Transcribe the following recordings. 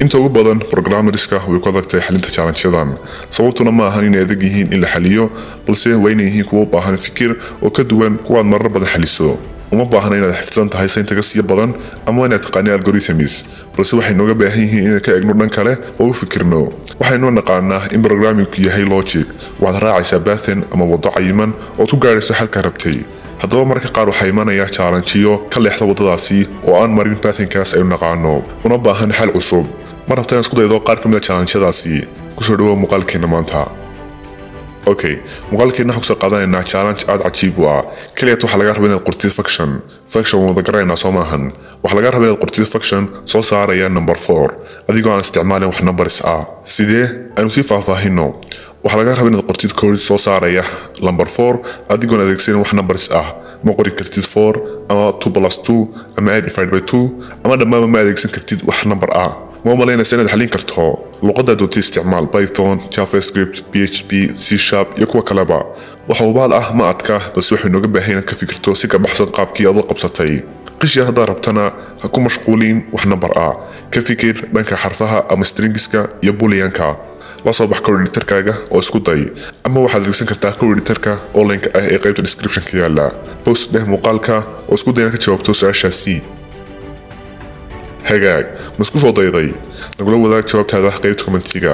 inta ugu badan programmeriska way ku adagtahay xalinta challenge-yadan sababtuna ma ahan inay adag yihiin in la xaliyo balse waa inay yihiin kuwo u baahan fikir oo ka duwan kuwaad marar badan xaliso uma baahna inaad xifdsan tahay syntax badan ama inaad taqaaniin algorithms balse waxay nooga baahan yihiin inaan ka eegno dhan kale oo u fikirno waxaynu naqaanaa in programmingku yahay logic waxaad raacaysaa pattern ama wado cayiman oo ku gaarayso xalka rabtay haddaba marka qaar waxaa imanaya challenge-yo ka leexda wadadaasi oo aan marin patternkaas aynu naqaano una baahan xal cusub ma rabta inaad isku daydo qaar ka mid ah challenge-yadaasi kusoo dhawow muuqaalkeena maanta okay muuqaalkeena waxaan kusoo qaadanaynaa challenge aad cajiib u ah kaliyaad waxaa laga rabaa inaad qortid function wada garanaynaa soo maahan waxaa laga rabaa inaad qortid function soo saaraya number 4 adigoo aan isticmaalin wax numbers ah sidee aynu sii faahfaahino waxaa laga rabaa inaad qortid code soo saaraya number 4 adigoo aan adeegsanin wax numbers ah ma qori kartid 4 ama 2+2 ama a divided by 2 ama dhammaanba ma adeegsan kartid wax number ah ما مالينaysa inaad xalin karto luqadda doonta isticmaal Python, JavaScript, PHP, C# iyo kuwa kaleba waxa uu baal ah ma adka bas wuxuu nooga baahan yahay ka fikirto si ka baxsan qaabkii aad u qabsatay qishii hadda rabtana ha ku mashquulin wax number ah ka fikir dhanka xarfaha ama stringska iyo booleanka la soo bax code editor-kaaga oo isku day ama waxaad adeegsan kartaa code editor-ka online ah ee qaybta description-ka yaala post dheh muuqaalka oo isku day inaad ka jawaabto su'aashaasi hagaag masku soo dayday nagula wadaag jawaabtaada qaybta commentiga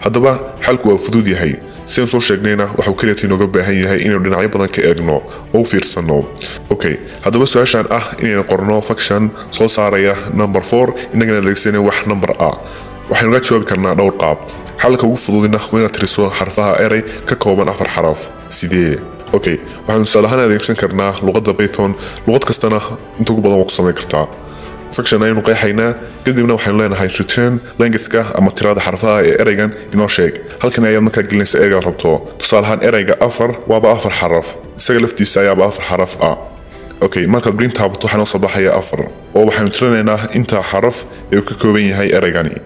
haddaba xalku waa fudud yahay seen soo sheegnayna waxuu kaliya inooga baahan yahay inaynu dhinacyo badan ka eegno oo fiirsano okay haddaba su'aashan ah inaynu qorno function soo saaraya number 4 inagana adeegsanay wax number ah waxaynu ga jawaabi karnaa dhowr qaab xalka ugu fududina waa inaad tiriso xarfaha array ka kooban 4 xaraf sidee okay waxaanu tusaalahaan adeegsan karnaa luqadda Python luqad kastana inta ugu badan waa ku samayn kartaa function aynu qeexaynaa kadibna waxaynu leenahay return length-ka ama tirada xarfaha ee eraygan inoo sheeg halkan ayaad markaa gelinaysa erayga rabto tusaalahaan erayga 4 waaba 4 xaraf isaga laftiisa ayaaba 4 xaraf ah okay markaad print taabato waxaa noo soo baxaya 4 oo waxaynu tirinaynaa inta xaraf ee uu ka kooban yahay eraygani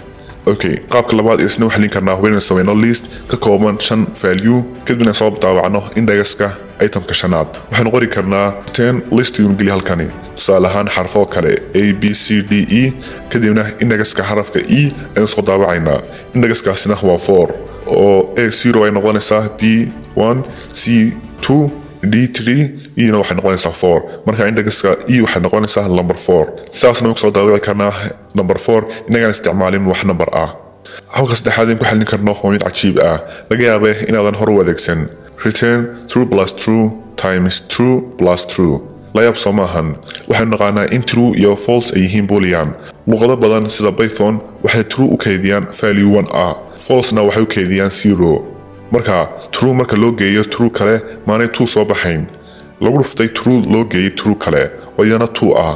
okay qaabka labaad isna waxaan lin karnaa hubinayna samayno list ka kooban 5 value kadibna soo daawacno indexka itemka shanaad waxaan qori karnaa 10 list uu geli halkani tusaalahaan xarfo kale a b c d e kadibna indexka xarafka e aynu soo daawacaynaa indexkaasina waa 4 oo a0 ay noqonaysaa b1 c2 d3 ina waxay noqonaysaa 4 marka indexka e waxay noqonaysaa number 4 saasna waxaan soo daawaci karnaa number 4 inagaan isticmaalin wax number ah halka saddexaad ku xalin karno waa mid cajiib ah laga yaabee inaadan hor u adeegsan return true plus true times true plus true la yaab soo maahan waxaynu naqaanaa in true iyo false ay yihiin boolean luqado badan sida Python waxay true u kaydiyaan value 1 ah false-na waxay u kaydiyaan 0 marka true marka loo geeyo true kale maanay 2 soo baxayn lagu dhuftay true loo geeyay true kale oo iyana 2 ah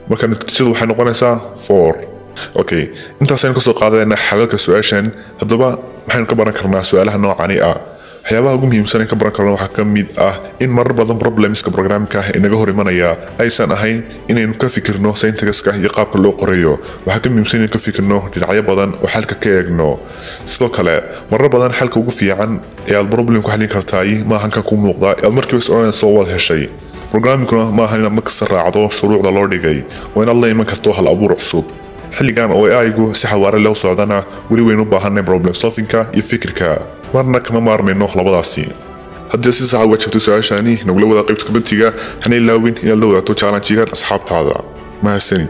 marka natiijadu waxay noqonaysaa 4 okay intaasaynu kasoo qaadanaynaa xalalka su'aashan haddaba maxaynu ka baran karnaa su'aalaha noocani ah waxyaabaha ugu muhiimsan ee ka baran karno waxaa ka mid ah in marar badan problemska programka inaga hor imanaya aysan ahayn inaynu ka fikirno syntaxka iyo qaabka loo qorayo waxaa ka muhiimsan inaynu ka fikirno dhinacyo badan oo xalka ka eegno sidoo kale marar badan xalka ugu fiican ee aad problemku xalin kartaay ma ahan ka ku muuqda aad markiiba soo wad heshay programminguna ma ahan inaad markasta raacdo shuruucda loo dhigay waa inaad la iman karto hal abuur cusub xilligan oo AI-gu si xawaare leh u socdana weli waynu u baahanay problem solvingka iyo fikirka marna kama maarmayno labadaasi haddii si sax ah uga jawaabto su'aashani nagula wada qaybta commentiga hana ilaawin inaad la wadaagto challenge-gan asxaabtaada mahadsanid